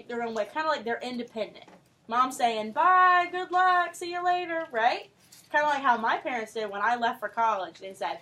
their own way, kind of like they're independent. Mom saying, bye, good luck, see you later, right? Kind of like how my parents did when I left for college. They said,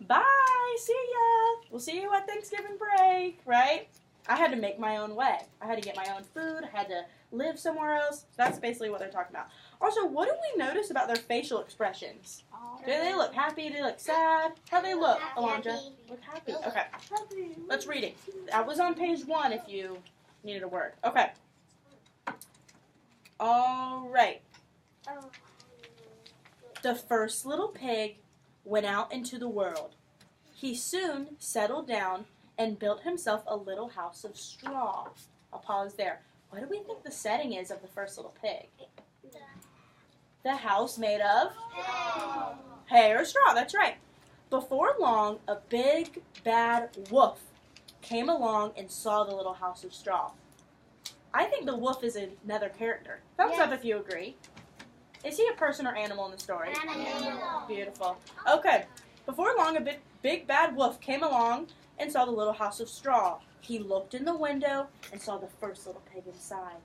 bye, see ya, we'll see you at Thanksgiving break, right? I had to make my own way. I had to get my own food. I had to live somewhere else. So that's basically what they're talking about. Also, what do we notice about their facial expressions? Do they look happy? Do they look sad? How do they look, Alondra? Look happy. Okay. Let's read it. That was on page 1 if you needed a word. Okay. All right. The first little pig went out into the world. He soon settled down and built himself a little house of straw. I'll pause there. What do we think the setting is of the first little pig? The house made of hay or straw. That's right. Before long, a big, bad wolf came along and saw the little house of straw. I think the wolf is another character. Thumbs up if you agree. Is he a person or animal in the story? Animal. Beautiful. Okay. Before long, a big, bad wolf came along and saw the little house of straw. He looked in the window and saw the first little pig inside.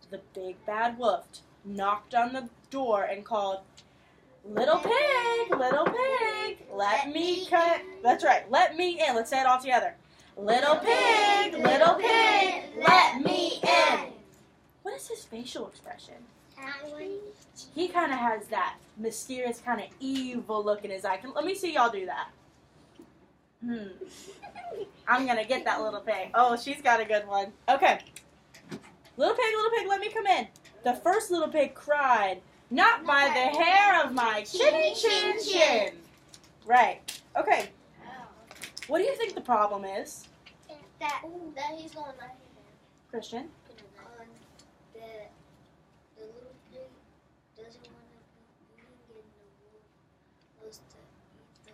The big, bad wolf knocked on the door and called, little pig, let me cut. That's right, let me in. Let's say it all together. Little pig, let me in. What is his facial expression? He kind of has that mysterious, kind of evil look in his eye. Let me see y'all do that. I'm going to get that little pig. Oh, she's got a good one. Okay. Little pig, let me come in. The first little pig cried, not by the hair of my chinny chin chin. Right. Okay. What do you think the problem is? That he's going right here. Christian? The little pig doesn't want to be eaten, and the wolf wants to eat the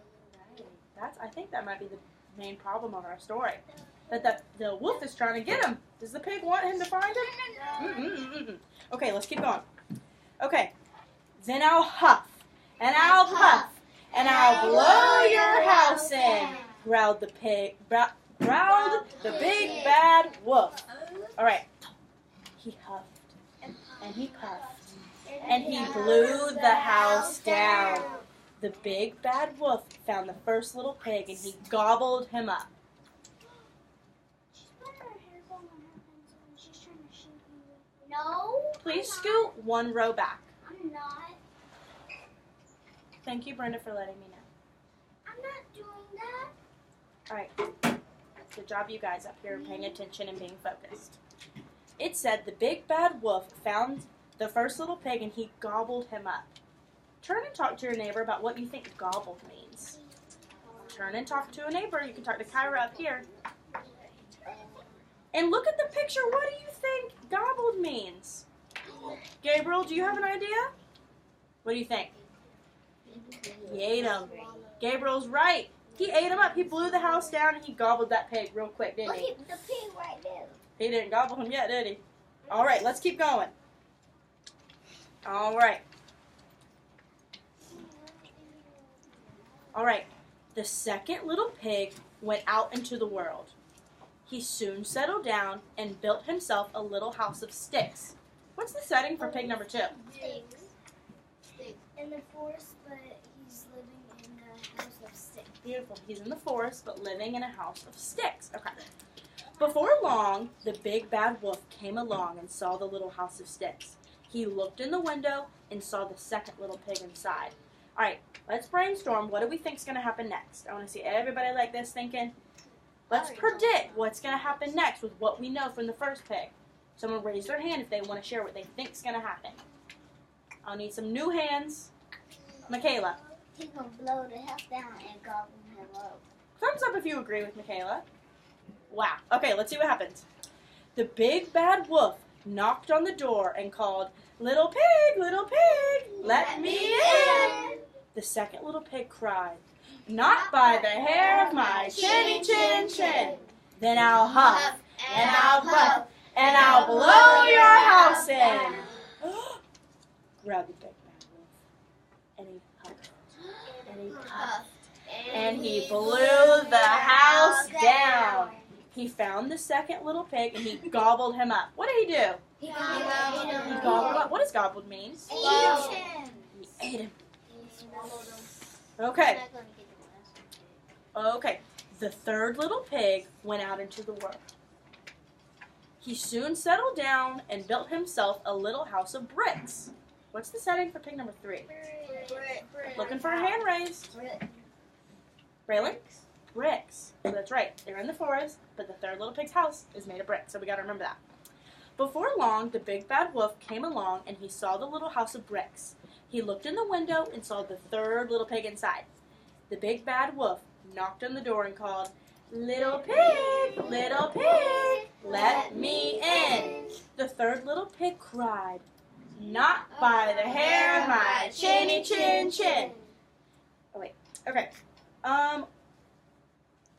little pig. I think that might be the main problem of our story. That the wolf is trying to get him. Does the pig want him to find him? Okay, let's keep going. Okay. Then I'll huff, and I'll puff, and I'll blow your house in, growled the pig. Growled the big bad wolf. All right. He huffed, and he puffed, and he blew the house down. The big bad wolf found the first little pig, and he gobbled him up. No. Please scoot 1 row back. I'm not. Thank you, Brenda, for letting me know. I'm not doing that. All right. Good job, you guys up here paying attention and being focused. It said the big bad wolf found the first little pig and he gobbled him up. Turn and talk to your neighbor about what you think gobbled means. Turn and talk to a neighbor. You can talk to Kyra up here. And look at the picture. What do you think gobbled means? Gabriel, do you have an idea? What do you think? He ate him. Gabriel's right. He ate him up. He blew the house down and he gobbled that pig real quick, didn't he? The pig right there. He didn't gobble him yet, did he? All right, let's keep going. All right. All right. The second little pig went out into the world. He soon settled down and built himself a little house of sticks. What's the setting for pig number 2? Sticks. In the forest, but he's living in a house of sticks. Beautiful. He's in the forest, but living in a house of sticks. Okay. Before long, the big bad wolf came along and saw the little house of sticks. He looked in the window and saw the second little pig inside. All right, let's brainstorm. What do we think is going to happen next? I want to see everybody like this thinking. Let's predict what's going to happen next with what we know from the first pig. Someone raise their hand if they want to share what they think is going to happen. I'll need some new hands. Michaela. He's going to blow the house down and gobble him up. Thumbs up if you agree with Michaela. Wow. Okay, let's see what happens. The big bad wolf knocked on the door and called, little pig, let me in. The second little pig cried, not by the hair of my chinny chin chin. Then I'll huff, and I'll puff, and I'll blow your house in. Growled the big bad wolf. And he huffed, and he puffed, and he blew the house down. He found the second little pig and he gobbled him up. What did he do? He He gobbled him up. What does gobbled mean? He ate him. Okay. Okay. The third little pig went out into the world. He soon settled down and built himself a little house of bricks. What's the setting for pig number 3? Looking for a hand raised. Raylan? Bricks. So that's right. They're in the forest, but the third little pig's house is made of bricks. So we got to remember that. Before long, the big bad wolf came along and he saw the little house of bricks. He looked in the window and saw the third little pig inside. The big bad wolf knocked on the door and called, "Little pig, let me in." The third little pig cried, "Not by the hair of my chinny chin chin." Oh wait, okay.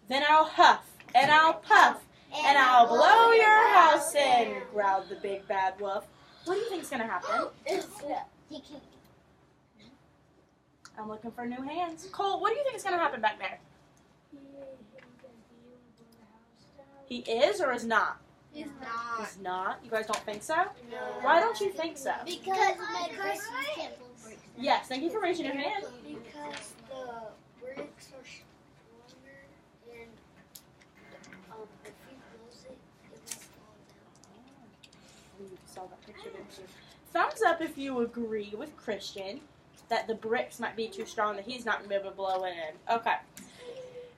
Then I'll huff and I'll puff and I'll blow your house in, growled the big bad wolf. What do you think's gonna happen? I'm looking for new hands. Cole, what do you think is gonna happen back there? He is or is not? He's not. He's not? You guys don't think so? No. Why don't you think so? Because my Christmas can't pull bricks. Yes, thank you for raising your hand. Because the bricks are stronger and if he blows it, it will fall down. You saw that picture, didn't you? Thumbs up if you agree with Christian that the bricks might be too strong, that he's not going to be able to blow it in. Okay.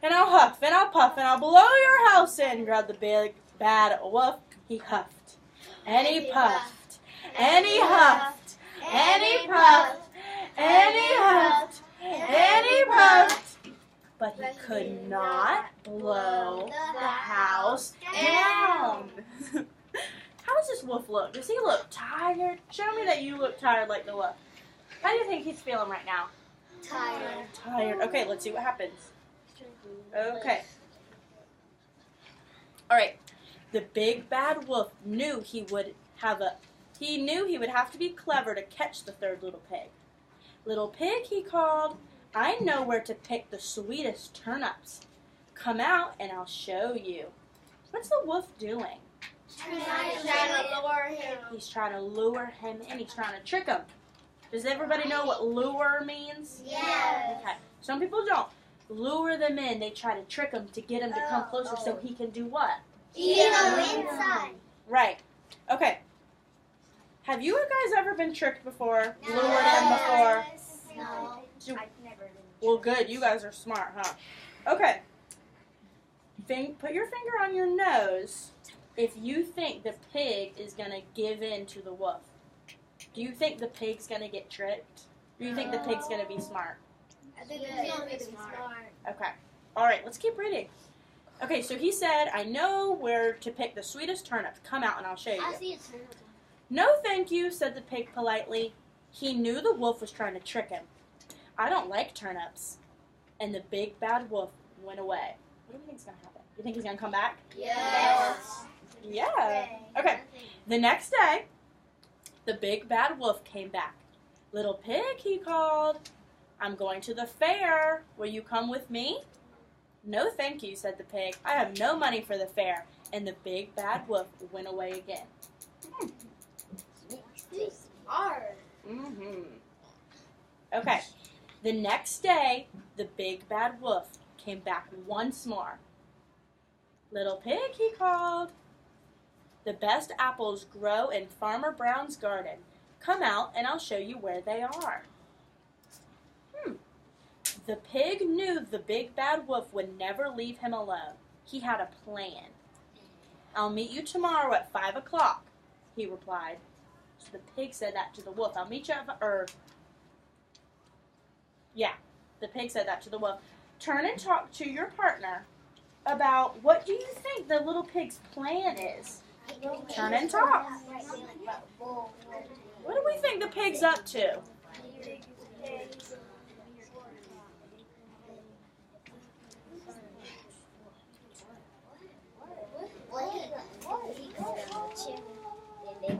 And I'll huff and I'll puff and I'll blow your house in, growled the big bad wolf. He huffed and he puffed and he huffed and he puffed and he huffed and he puffed, but he could not blow the house down. How does this wolf look? Does he look tired? Show me that you look tired like the wolf. How do you think he's feeling right now? Tired. Tired. Okay, let's see what happens. Okay. All right. The big bad wolf knew he would have to be clever to catch the third little pig. "Little pig," he called, "I know where to pick the sweetest turnips. Come out and I'll show you." What's the wolf doing? Trying to lure him. He's trying to lure him in. He's trying to trick him. Does everybody know what lure means? Yes. Okay. Some people don't. Lure them in. They try to trick him to get him to come closer so he can do what? Eat him inside. Right. Okay. Have you guys ever been tricked before? Lured in before? No. I've never been. Well, good. You guys are smart, huh? Okay. Put your finger on your nose if you think the pig is going to give in to the wolf. Do you think the pig's going to get tricked? Do you think the pig's going to be smart? I think it's going to be smart. Okay. All right, let's keep reading. Okay, so he said, "I know where to pick the sweetest turnips. Come out and I'll show you." I see a turnip. "No, thank you," said the pig politely. He knew the wolf was trying to trick him. "I don't like turnips." And the big bad wolf went away. What do you think is going to happen? You think he's going to come back? Yes. Yeah. Okay. The next day, the big bad wolf came back. "Little pig," he called, "I'm going to the fair. Will you come with me?" "No, thank you," said the pig. "I have no money for the fair." And the big bad wolf went away again. Smart. Okay. The next day, the big bad wolf came back once more. "Little pig," he called, "the best apples grow in Farmer Brown's garden. Come out and I'll show you where they are." The pig knew the big bad wolf would never leave him alone. He had a plan. "I'll meet you tomorrow at 5 o'clock, he replied. So the pig said that to the wolf. "I'll meet you at the pig said that to the wolf. "Turn and talk to your partner about what do you think the little pig's plan is. Turn and talk. What do we think the pig's up to?"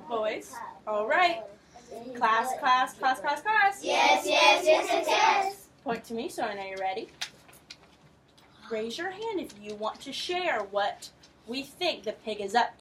Boys, all right. Class. Yes. Point to me so I know you're ready. Raise your hand if you want to share what We think the pig is up